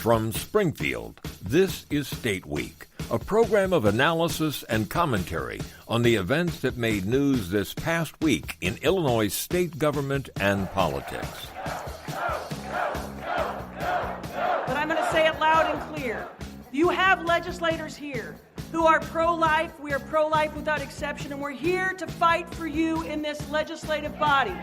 From Springfield, this is State Week, a program of analysis and commentary on the events that made news this past week in Illinois state government and politics. But I'm going to say it loud and clear. You have legislators here who are pro-life. We are pro-life without exception, and we're here to fight for you in this legislative body.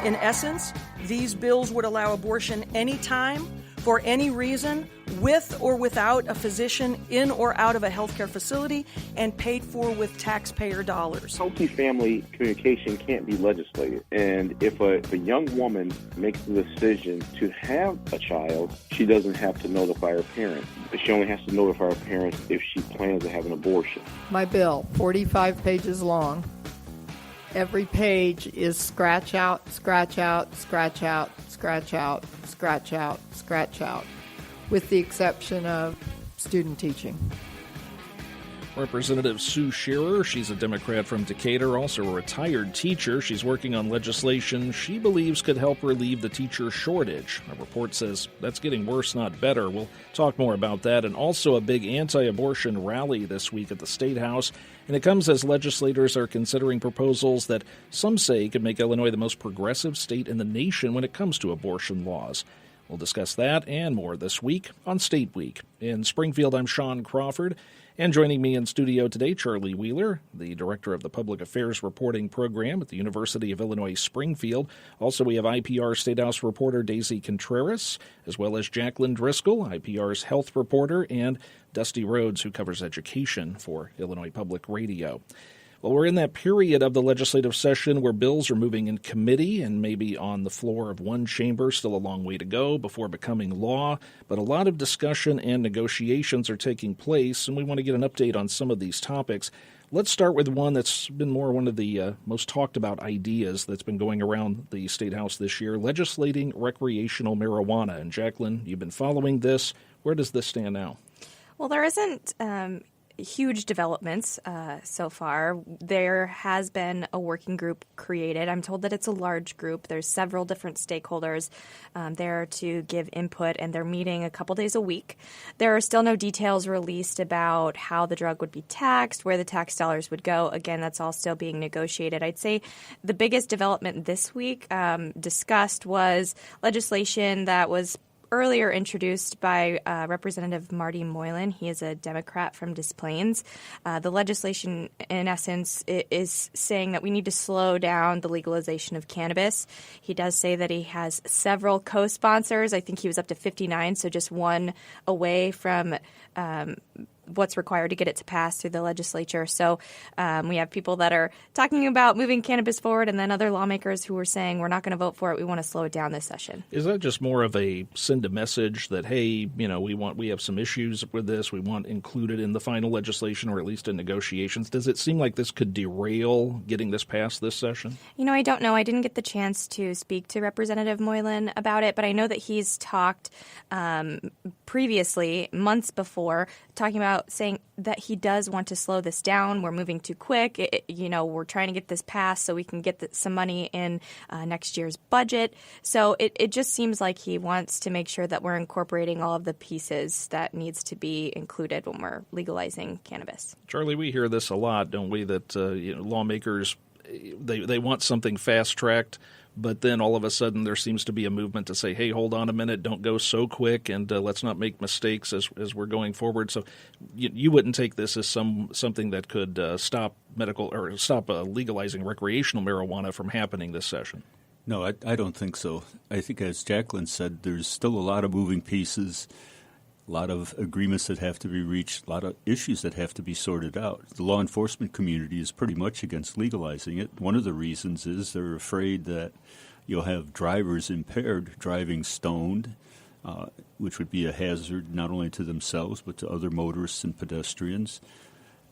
In essence, these bills would allow abortion anytime, for any reason, with or without a physician in or out of a healthcare facility, and paid for with taxpayer dollars. Healthy family communication can't be legislated. And if a young woman makes the decision to have a child, she doesn't have to notify her parents. She only has to notify her parents if she plans to have an abortion. My bill, 45 pages long. Every page is scratch out, scratch out, scratch out, scratch out, scratch out, scratch out, with the exception of student teaching. Representative Sue Shearer, she's a Democrat from Decatur, also a retired teacher. She's working on legislation she believes could help relieve the teacher shortage. A report says that's getting worse, not better. We'll talk more about that, and also a big anti-abortion rally this week at the State House. And it comes as legislators are considering proposals that some say could make Illinois the most progressive state in the nation when it comes to abortion laws. We'll discuss that and more this week on State Week. In Springfield, I'm Sean Crawford. And joining me in studio today, Charlie Wheeler, the director of the Public Affairs Reporting Program at the University of Illinois Springfield. Also, we have IPR State House reporter Daisy Contreras, as well as Jacqueline Driscoll, IPR's health reporter, and Dusty Rhodes, who covers education for Illinois Public Radio. Well, we're in that period of the legislative session where bills are moving in committee and maybe on the floor of one chamber, still a long way to go before becoming law. But a lot of discussion and negotiations are taking place, and we want to get an update on some of these topics. Let's start with one that's been one of the most talked about ideas that's been going around the State House this year, legislating recreational marijuana. And Jacqueline, you've been following this. Where does this stand now? Well, there isn't huge developments so far. There has been a working group created. I'm told that it's a large group. There's several different stakeholders there to give input, and they're meeting a couple days a week. There are still no details released about how the drug would be taxed, where the tax dollars would go. Again, that's all still being negotiated. I'd say the biggest development this week discussed was legislation that was earlier introduced by Representative Marty Moylan. He is a Democrat from Des Plaines. The legislation, in essence, is saying that we need to slow down the legalization of cannabis. He does say that he has several co-sponsors. I think he was up to 59, so just one away from what's required to get it to pass through the legislature. So we have people that are talking about moving cannabis forward, and then other lawmakers who are saying we're not going to vote for it. We want to slow it down this session. Is that just more of a send a message that, hey, we have some issues with this. We want included in the final legislation, or at least in negotiations. Does it seem like this could derail getting this passed this session? I don't know. I didn't get the chance to speak to Representative Moylan about it, but I know that he's talked previously, months before, talking about saying that he does want to slow this down. We're moving too quick. We're trying to get this passed so we can get some money in next year's budget. So it just seems like he wants to make sure that we're incorporating all of the pieces that needs to be included when we're legalizing cannabis. Charlie, we hear this a lot, don't we, that lawmakers, they want something fast-tracked, but then all of a sudden there seems to be a movement to say, hey, hold on a minute, don't go so quick, and let's not make mistakes as we're going forward. So you wouldn't take this as something that could stop legalizing recreational marijuana from happening this session? No, I don't think so. I think, as Jacqueline said, there's still a lot of moving pieces, a lot of agreements that have to be reached, a lot of issues that have to be sorted out. The law enforcement community is pretty much against legalizing it. One of the reasons is they're afraid that you'll have drivers impaired driving stoned, which would be a hazard not only to themselves but to other motorists and pedestrians.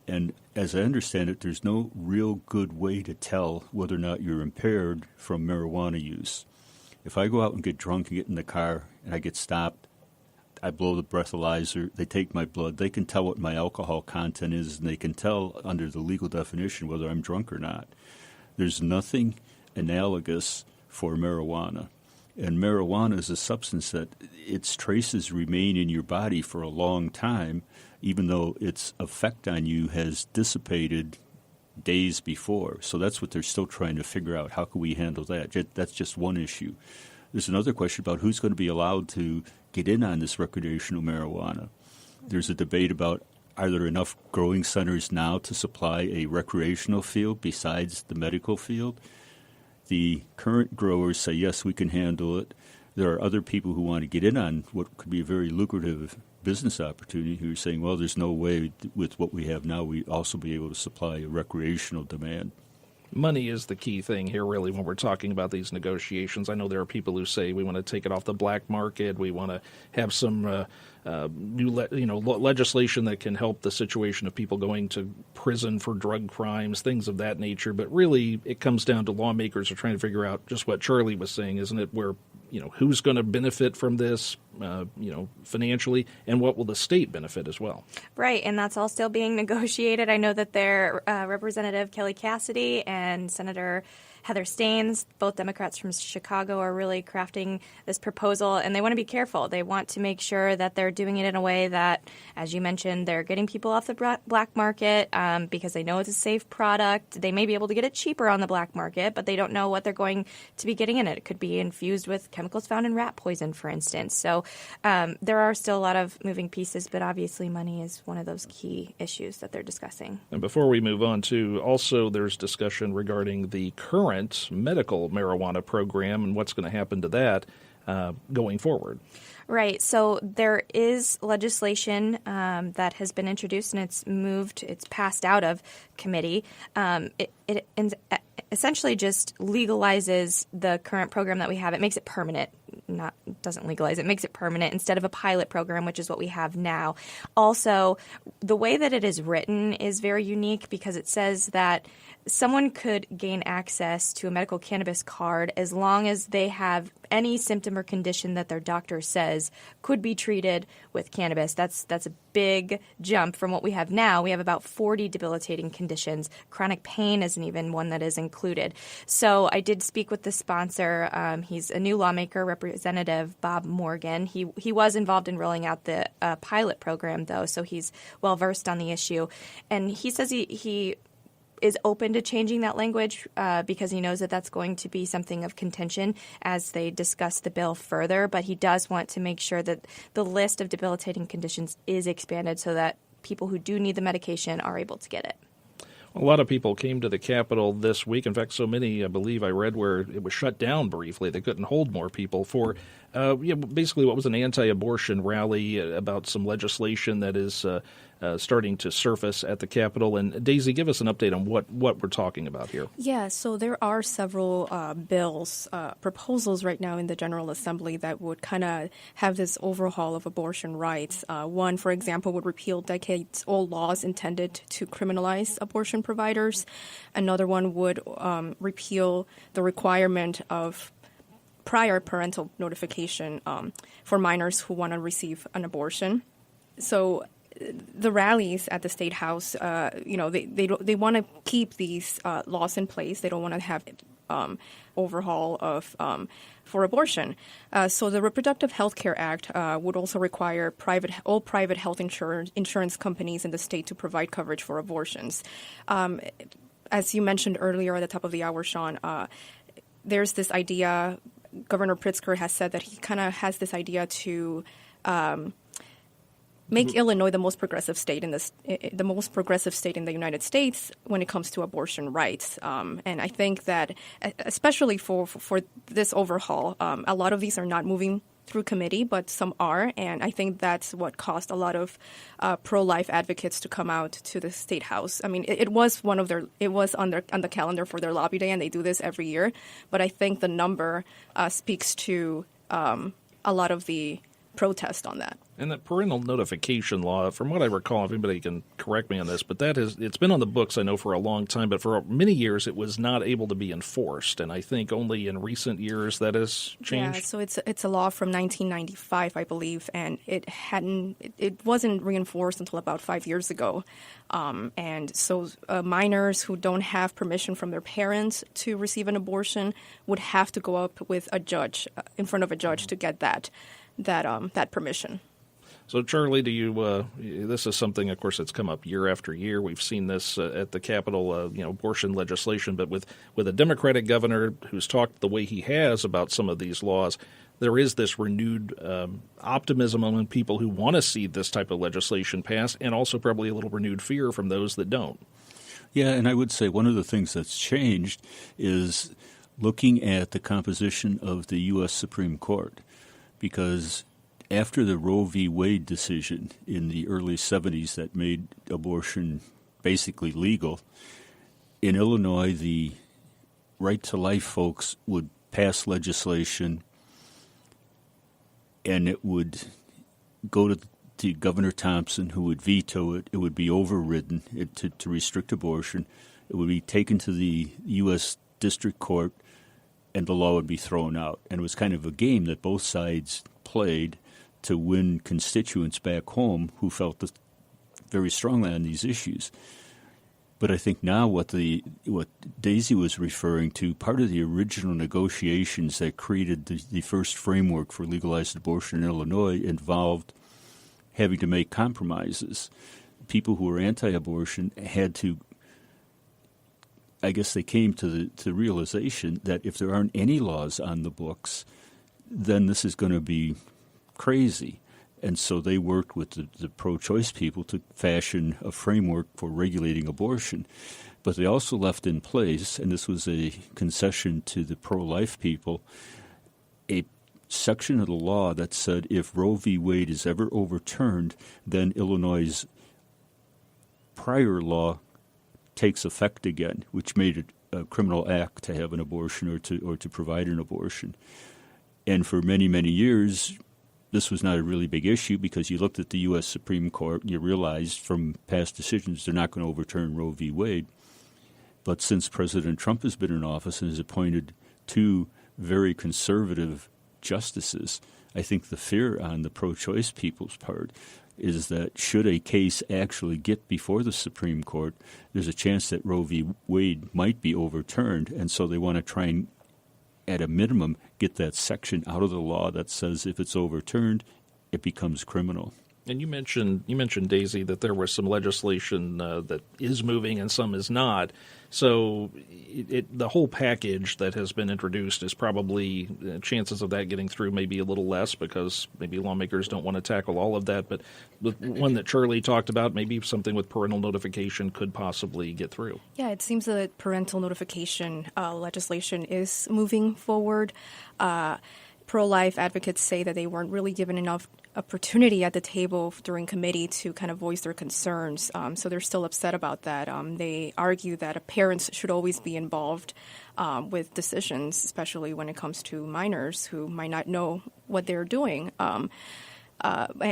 And as I understand it, there's no real good way to tell whether or not you're impaired from marijuana use. If I go out and get drunk and get in the car and I get stopped, I blow the breathalyzer, they take my blood, they can tell what my alcohol content is, and they can tell under the legal definition whether I'm drunk or not. There's nothing analogous for marijuana. And marijuana is a substance that its traces remain in your body for a long time, even though its effect on you has dissipated days before. So that's what they're still trying to figure out. How can we handle that? That's just one issue. There's another question about who's going to be allowed to get in on this recreational marijuana. There's a debate about, are there enough growing centers now to supply a recreational field besides the medical field? The current growers say, yes, we can handle it. There are other people who want to get in on what could be a very lucrative business opportunity who are saying, well, there's no way with what we have now we'd also be able to supply a recreational demand. Money is the key thing here, really, when we're talking about these negotiations. I know there are people who say we want to take it off the black market. We want to have some new legislation that can help the situation of people going to prison for drug crimes, things of that nature. But really, it comes down to lawmakers are trying to figure out just what Charlie was saying, isn't it? Where, who's going to benefit from this, financially, and what will the state benefit as well? Right, and that's all still being negotiated. I know that their Representative Kelly Cassidy and Senator Heather Staines, both Democrats from Chicago, are really crafting this proposal, and they want to be careful. They want to make sure that they're doing it in a way that, as you mentioned, they're getting people off the black market because they know it's a safe product. They may be able to get it cheaper on the black market, but they don't know what they're going to be getting in it. It could be infused with chemicals found in rat poison, for instance. So there are still a lot of moving pieces, but obviously money is one of those key issues that they're discussing. And before we move on to, also there's discussion regarding the current medical marijuana program and what's going to happen to that going forward. Right. So there is legislation that has been introduced, and it's passed out of committee. It essentially just legalizes the current program that we have. It makes it permanent. Doesn't legalize it, makes it permanent instead of a pilot program, which is what we have now. Also, the way that it is written is very unique because it says that someone could gain access to a medical cannabis card as long as they have any symptom or condition that their doctor says could be treated with cannabis. That's a big jump from what we have now. We have about 40 debilitating conditions. Chronic pain isn't even one that is included. So I did speak with the sponsor. He's a new lawmaker, Representative Bob Morgan. He was involved in rolling out the pilot program, though, so he's well versed on the issue. And he says he is open to changing that language because he knows that that's going to be something of contention as they discuss the bill further. But he does want to make sure that the list of debilitating conditions is expanded so that people who do need the medication are able to get it. A lot of people came to the Capitol this week. In fact, so many, I believe I read, where it was shut down briefly. They couldn't hold more people for basically what was an anti-abortion rally about some legislation that is starting to surface at the Capitol. And Daisy, give us an update on what we're talking about here. Yeah, so there are several bills, proposals right now in the General Assembly that would kind of have this overhaul of abortion rights. One, for example, would repeal decades-old laws intended to criminalize abortion providers. Another one would repeal the requirement of prior parental notification for minors who want to receive an abortion. So the rallies at the State House, they want to keep these laws in place. They don't want to have overhaul of for abortion. So the Reproductive Health Care Act would also require all private health insurance companies in the state to provide coverage for abortions. As you mentioned earlier at the top of the hour, Sean, there's this idea. Governor Pritzker has said that he kind of has this idea to make Illinois the most progressive state in the United States when it comes to abortion rights. And I think that, especially for this overhaul, a lot of these are not moving through committee, but some are, and I think that's what caused a lot of pro-life advocates to come out to the State House. I mean, it was on the calendar for their lobby day, and they do this every year. But I think the number speaks to a lot of the protest on that. And that parental notification law, from what I recall, if anybody can correct me on this, but it's been on the books, I know, for a long time, but for many years it was not able to be enforced, and I think only in recent years that has changed. Yeah, so it's a law from 1995, I believe, and it wasn't reinforced until about 5 years ago. And so minors who don't have permission from their parents to receive an abortion would have to go up with a judge, in front of a judge, to get that permission. So, Charlie, do you? This is something, of course, that's come up year after year. We've seen this at the Capitol, abortion legislation. But with a Democratic governor who's talked the way he has about some of these laws, there is this renewed optimism among people who want to see this type of legislation passed, and also probably a little renewed fear from those that don't. Yeah, and I would say one of the things that's changed is looking at the composition of the U.S. Supreme Court, because after the Roe v. Wade decision in the early 70s that made abortion basically legal, in Illinois, the Right to Life folks would pass legislation, and it would go to Governor Thompson, who would veto it. It would be overridden to restrict abortion. It would be taken to the U.S. District Court, and the law would be thrown out. And it was kind of a game that both sides played to win constituents back home who felt very strongly on these issues. But I think now what Daisy was referring to, part of the original negotiations that created the first framework for legalized abortion in Illinois involved having to make compromises. People who were anti-abortion had to, I guess they came to the realization that if there aren't any laws on the books, then this is going to be crazy. And so they worked with the pro-choice people to fashion a framework for regulating abortion. But they also left in place, and this was a concession to the pro-life people, a section of the law that said if Roe v. Wade is ever overturned, then Illinois' prior law takes effect again, which made it a criminal act to have an abortion or to provide an abortion. And for many, many years, this was not a really big issue because you looked at the U.S. Supreme Court and you realized from past decisions they're not going to overturn Roe v. Wade. But since President Trump has been in office and has appointed two very conservative justices, I think the fear on the pro-choice people's part is that should a case actually get before the Supreme Court, there's a chance that Roe v. Wade might be overturned, and so they want to try and, at a minimum, get that section out of the law that says if it's overturned, it becomes criminal. And you mentioned, Daisy, that there was some legislation that is moving and some is not. So the whole package that has been introduced is probably chances of that getting through may be a little less because maybe lawmakers don't want to tackle all of that. But the one that Charlie talked about, maybe something with parental notification could possibly get through. Yeah, it seems that parental notification legislation is moving forward. Pro-life advocates say that they weren't really given enough opportunity at the table during committee to kind of voice their concerns. So they're still upset about that. They argue that parents should always be involved with decisions, especially when it comes to minors who might not know what they're doing. If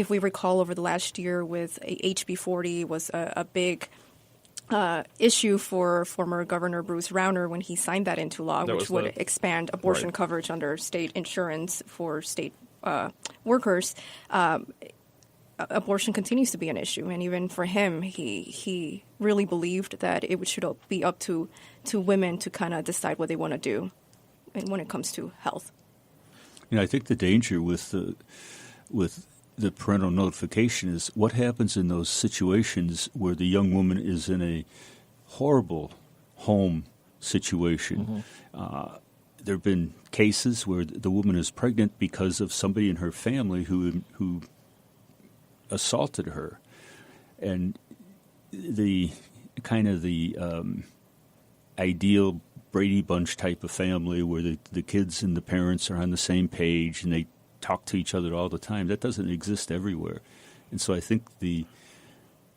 we recall over the last year with HB 40 was a big issue for former Governor Bruce Rauner when he signed that into law, which would expand abortion coverage under state insurance for state workers. Abortion continues to be an issue, and even for him, he really believed that it should be up to women to kind of decide what they want to do when it comes to health. I think the danger with the parental notification is what happens in those situations where the young woman is in a horrible home situation. Mm-hmm. There have been cases where the woman is pregnant because of somebody in her family who assaulted her, and the ideal Brady Bunch type of family where the kids and the parents are on the same page and they talk to each other all the time, that doesn't exist everywhere. And so I think the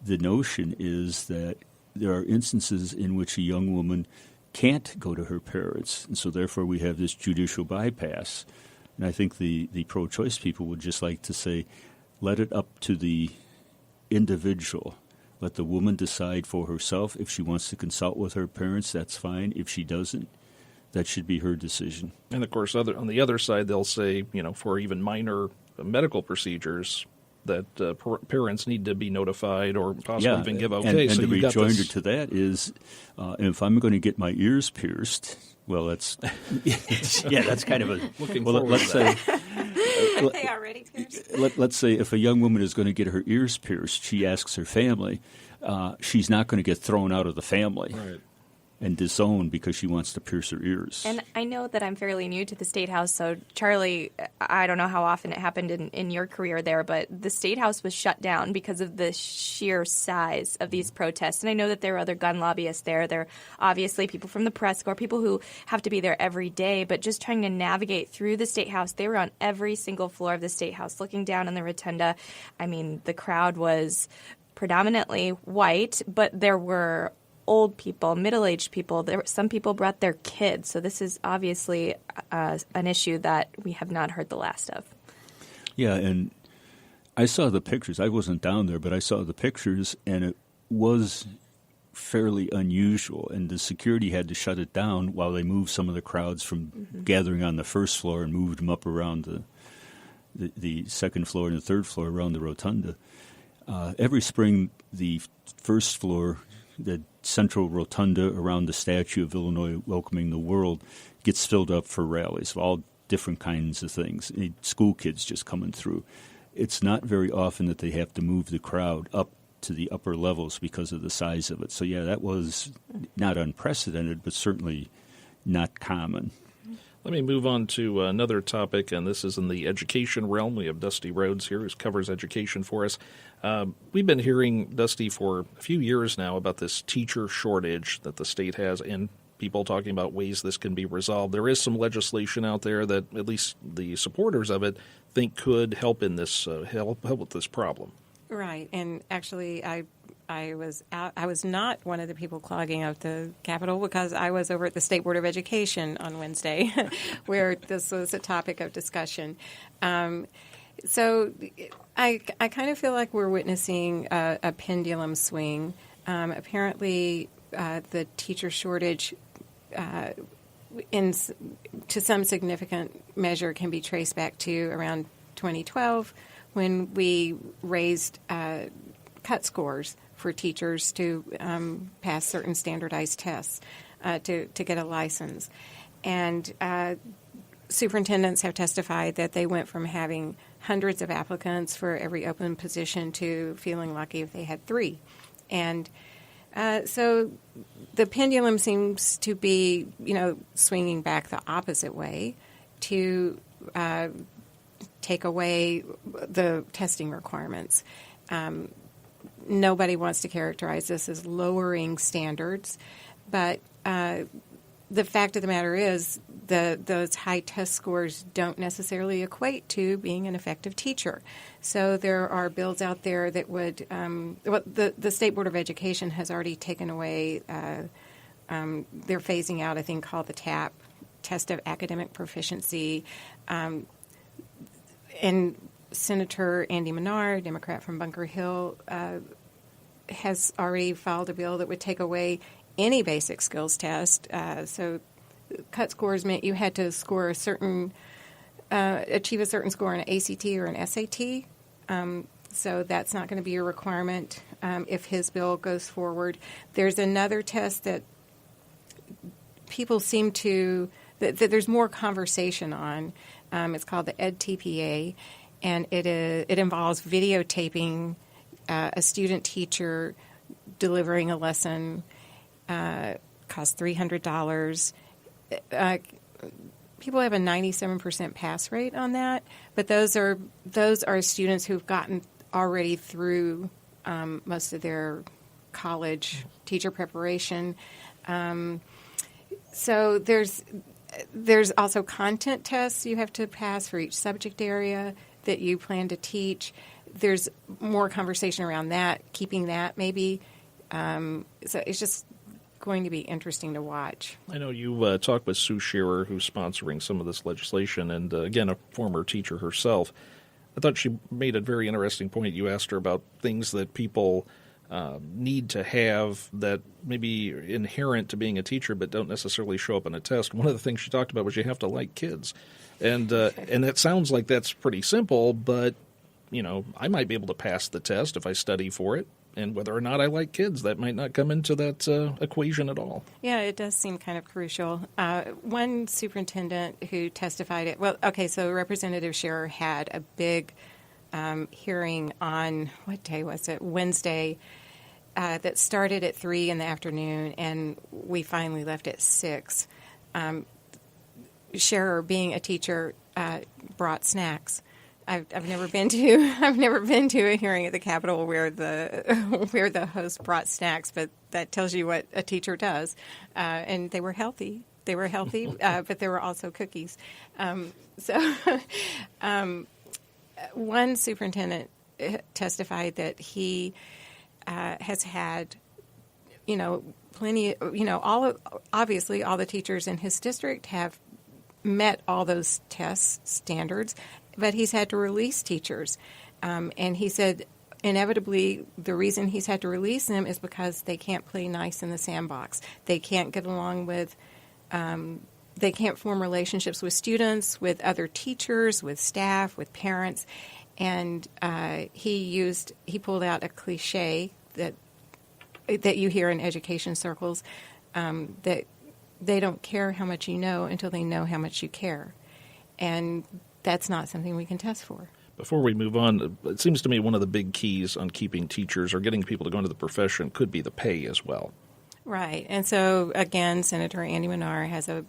notion is that there are instances in which a young woman can't go to her parents, and so therefore we have this judicial bypass. And I think the pro-choice people would just like to say, let it up to the individual. Let the woman decide for herself. If she wants to consult with her parents, that's fine. If she doesn't, that should be her decision. And, of course, on the other side, they'll say, for even minor medical procedures, that parents need to be notified or possibly even give okay. And the rejoinder to that is, if I'm going to get my ears pierced, well, that's that's kind of a looking forward. Let's say. Are they already pierced? Let's say if a young woman is going to get her ears pierced, she asks her family. She's not going to get thrown out of the family. Right. And disowned because she wants to pierce her ears. And I know that I'm fairly new to the State House, so Charlie, I don't know how often it happened in your career there, but the State House was shut down because of the sheer size of these protests. And I know that there are other gun lobbyists there. There are obviously people from the press corps, people who have to be there every day, but just trying to navigate through the State House. They were on every single floor of the State House, looking down on the rotunda. I mean, the crowd was predominantly white, but there were old people, middle-aged people. Some people brought their kids. So this is obviously an issue that we have not heard the last of. Yeah, and I saw the pictures. I wasn't down there, but I saw the pictures, and it was fairly unusual. And the security had to shut it down while they moved some of the crowds from gathering on the first floor and moved them up around the second floor and the third floor around the rotunda. Every spring, the first floor, the central rotunda around the statue of Illinois welcoming the world, gets filled up for rallies of all different kinds of things. School kids just coming through. It's not very often that they have to move the crowd up to the upper levels because of the size of it. So, yeah, that was not unprecedented, but certainly not common. Let me move on to another topic, and this is in the education realm. We have Dusty Rhodes here, who covers education for us. We've been hearing, Dusty, for a few years now about this teacher shortage that the state has, and people talking about ways this can be resolved. There is some legislation out there that at least the supporters of it think could help in this help with this problem. Right, and actually, I was not one of the people clogging up the Capitol because I was over at the State Board of Education on Wednesday, where this was a topic of discussion. So I kind of feel like we're witnessing a pendulum swing. Apparently, the teacher shortage, to some significant measure, can be traced back to around 2012 when we raised cut scores for teachers to pass certain standardized tests to get a license. And superintendents have testified that they went from having hundreds of applicants for every open position to feeling lucky if they had 3. And so the pendulum seems to be, swinging back the opposite way to take away the testing requirements. Nobody wants to characterize this as lowering standards, but the fact of the matter is those high test scores don't necessarily equate to being an effective teacher. So there are bills out there that would the State Board of Education has already taken away, they're phasing out a thing called the TAP, Test of Academic Proficiency, and Senator Andy Menard, Democrat from Bunker Hill, has already filed a bill that would take away any basic skills test. So cut scores meant you had to score achieve a certain score in an ACT or an SAT. So that's not going to be a requirement if his bill goes forward. There's another test that people seem to that there's more conversation on. It's called the EdTPA, and it involves videotaping a student teacher delivering a lesson. Costs $300. People have a 97% pass rate on that, but those are students who've gotten already through most of their college teacher preparation. So there's also content tests you have to pass for each subject area that you plan to teach. There's more conversation around that, keeping that maybe. So it's just going to be interesting to watch. I know you talked with Sue Shearer, who's sponsoring some of this legislation, and again, a former teacher herself. I thought she made a very interesting point. You asked her about things that people need to have that may be inherent to being a teacher but don't necessarily show up on a test. One of the things she talked about was you have to like kids. And it sounds like that's pretty simple, but, I might be able to pass the test if I study for it. And whether or not I like kids, that might not come into that equation at all. Yeah, it does seem kind of crucial. One superintendent who testified so Representative Shearer had a big hearing on, what day was it? Wednesday, that started at 3 in the afternoon, and we finally left at 6. Shearer, being a teacher, brought snacks. I've never been to a hearing at the Capitol where the host brought snacks, but that tells you what a teacher does. And they were healthy. But there were also cookies. One superintendent testified that he has had, plenty. Obviously, all the teachers in his district have met all those test standards, but he's had to release teachers. And he said, inevitably, the reason he's had to release them is because they can't play nice in the sandbox. They can't get along with, they can't form relationships with students, with other teachers, with staff, with parents. And he pulled out a cliche that you hear in education circles, that they don't care how much you know until they know how much you care. And that's not something we can test for. Before we move on, it seems to me one of the big keys on keeping teachers or getting people to go into the profession could be the pay as well. Right. And so, again, Senator Andy Menard has a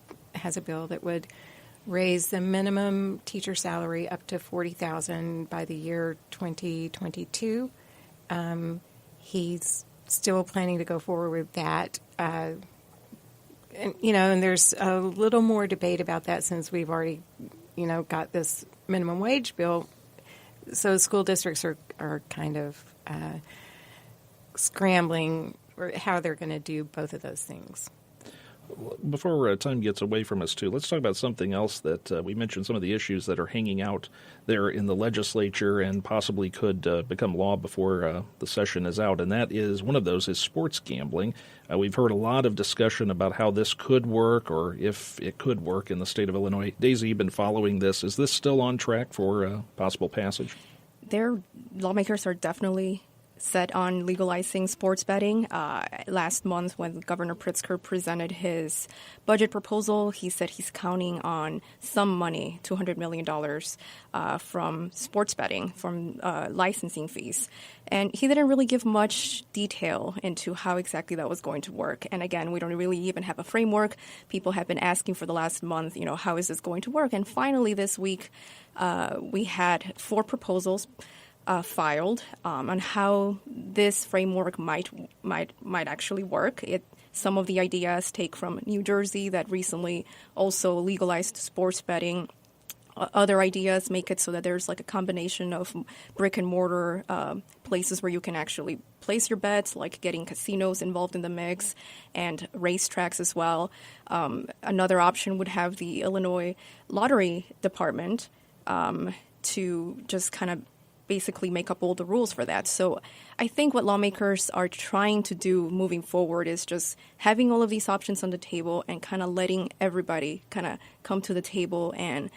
bill that would raise the minimum teacher salary up to $40,000 by the year 2022. He's still planning to go forward with that. And there's a little more debate about that since we've already, got this minimum wage bill. So school districts are kind of scrambling how they're going to do both of those things. Before time gets away from us, too, let's talk about something else that we mentioned, some of the issues that are hanging out there in the legislature and possibly could become law before the session is out, and that is, one of those is sports gambling. We've heard a lot of discussion about how this could work or if it could work in the state of Illinois. Daisy, you've been following this. Is this still on track for possible passage? Their lawmakers are definitely set on legalizing sports betting. Last month when Governor Pritzker presented his budget proposal, he said he's counting on some money, $200 million, from sports betting, from licensing fees. And he didn't really give much detail into how exactly that was going to work. And again, we don't really even have a framework. People have been asking for the last month, how is this going to work? And finally this week, we had 4 proposals filed on how this framework might actually work. Some of the ideas take from New Jersey that recently also legalized sports betting. Other ideas make it so that there's like a combination of brick and mortar places where you can actually place your bets, like getting casinos involved in the mix and racetracks as well. Another option would have the Illinois Lottery Department to just kind of basically make up all the rules for that. So I think what lawmakers are trying to do moving forward is just having all of these options on the table and kind of letting everybody kind of come to the table and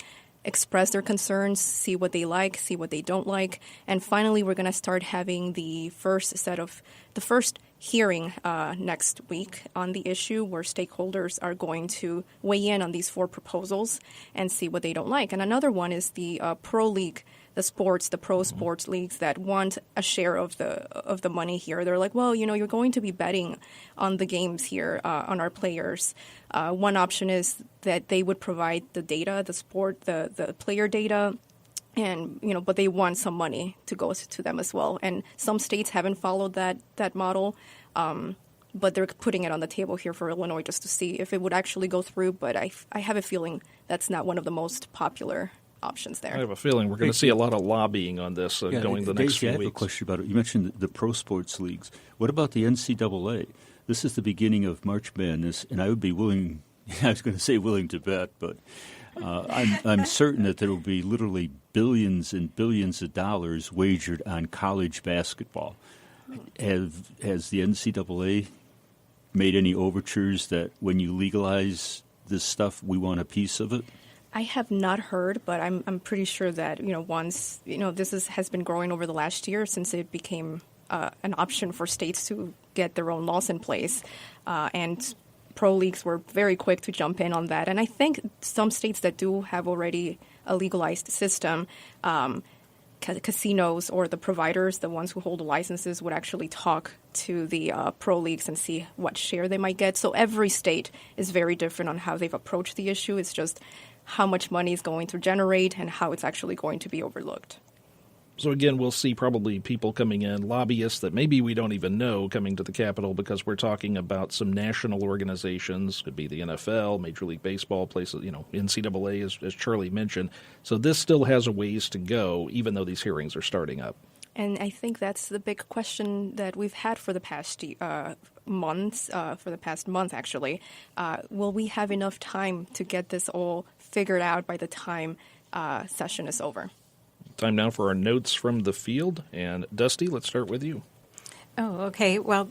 express their concerns, see what they like, see what they don't like. And finally, we're going to start having the first hearing next week on the issue where stakeholders are going to weigh in on these 4 proposals and see what they don't like. And another one is the pro league, the pro sports leagues that want a share of the money here. They're like, well, you're going to be betting on the games here, on our players. One option is that they would provide the data, the player data, and but they want some money to go to them as well. And some states haven't followed that model, but they're putting it on the table here for Illinois just to see if it would actually go through. But I have a feeling that's not one of the most popular options there. I have a feeling we're going to see a lot of lobbying on this going the next few weeks. I have a question about it. You mentioned the pro sports leagues. What about the NCAA? This is the beginning of March Madness, and I would be willing, I was going to say willing to bet, but I'm certain that there will be literally billions and billions of dollars wagered on college basketball. Has the NCAA made any overtures that when you legalize this stuff, we want a piece of it? I have not heard, but I'm pretty sure that once this has been growing over the last year since it became an option for states to get their own laws in place, and pro leagues were very quick to jump in on that. And I think some states that do have already a legalized system, casinos or the providers, the ones who hold the licenses, would actually talk to the pro leagues and see what share they might get. So every state is very different on how they've approached the issue. It's just how much money is going to generate and how it's actually going to be overlooked. So again, we'll see probably people coming in, lobbyists that maybe we don't even know coming to the Capitol, because we're talking about some national organizations, could be the NFL, Major League Baseball, places, NCAA, as Charlie mentioned. So this still has a ways to go, even though these hearings are starting up. And I think that's the big question that we've had for the past month, actually. Will we have enough time to get this all figured out by the time session is over? Time now for our notes from the field. And Dusty, let's start with you. Oh, okay. Well,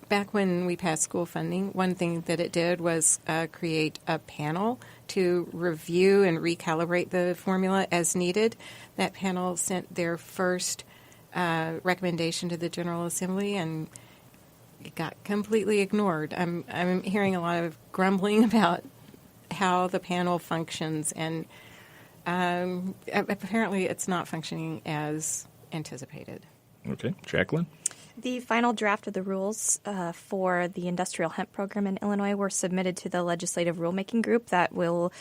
back when we passed school funding, one thing that it did was create a panel to review and recalibrate the formula as needed. That panel sent their first recommendation to the General Assembly, and it got completely ignored. I'm hearing a lot of grumbling about how the panel functions, and apparently it's not functioning as anticipated. Okay. Jacqueline? The final draft of the rules for the industrial hemp program in Illinois were submitted to the legislative rulemaking group that will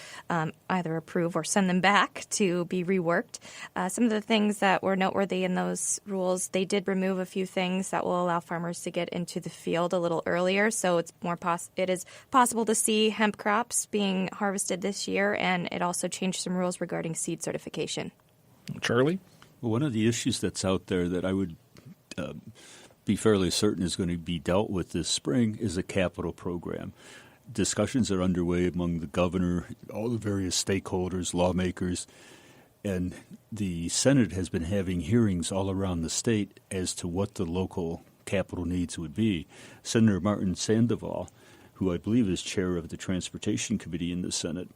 either approve or send them back to be reworked. Some of the things that were noteworthy in those rules, they did remove a few things that will allow farmers to get into the field a little earlier. So it's it is possible to see hemp crops being harvested this year, and it also changed some rules regarding seed certification. Charlie? Well, one of the issues that's out there that I would be fairly certain is going to be dealt with this spring is a capital program. Discussions are underway among the governor, all the various stakeholders, lawmakers, and the Senate has been having hearings all around the state as to what the local capital needs would be. Senator Martin Sandoval, who I believe is chair of the Transportation Committee in the Senate,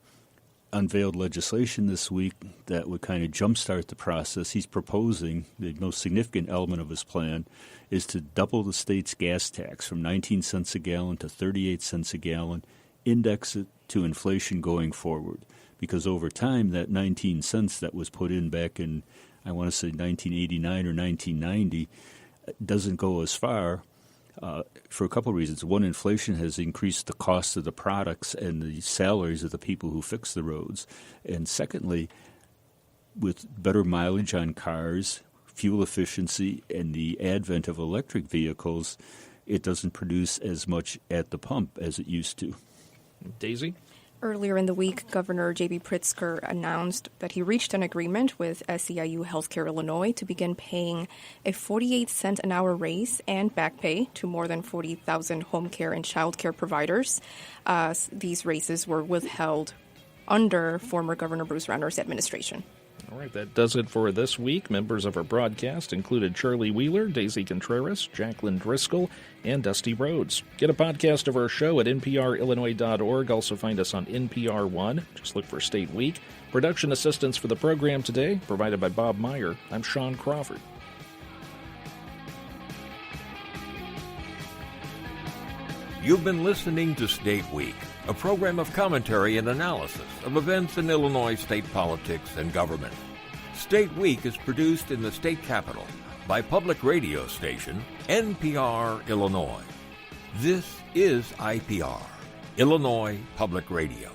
unveiled legislation this week that would kind of jumpstart the process. He's proposing, the most significant element of his plan is to double the state's gas tax from 19 cents a gallon to 38 cents a gallon, index it to inflation going forward. Because over time, that 19 cents that was put in back in, I want to say 1989 or 1990, doesn't go as far. For a couple of reasons. One, inflation has increased the cost of the products and the salaries of the people who fix the roads. And secondly, with better mileage on cars, fuel efficiency, and the advent of electric vehicles, it doesn't produce as much at the pump as it used to. Daisy? Earlier in the week, Governor J.B. Pritzker announced that he reached an agreement with SEIU Healthcare Illinois to begin paying a 48-cent an hour raise and back pay to more than 40,000 home care and child care providers. These raises were withheld under former Governor Bruce Rauner's administration. All right, that does it for this week. Members of our broadcast included Charlie Wheeler, Daisy Contreras, Jacqueline Driscoll, and Dusty Rhodes. Get a podcast of our show at nprillinois.org. Also find us on NPR One. Just look for State Week. Production assistance for the program today provided by Bob Meyer. I'm Sean Crawford. You've been listening to State Week, a program of commentary and analysis of events in Illinois state politics and government. State Week is produced in the state capital by public radio station NPR Illinois. This is IPR, Illinois Public Radio.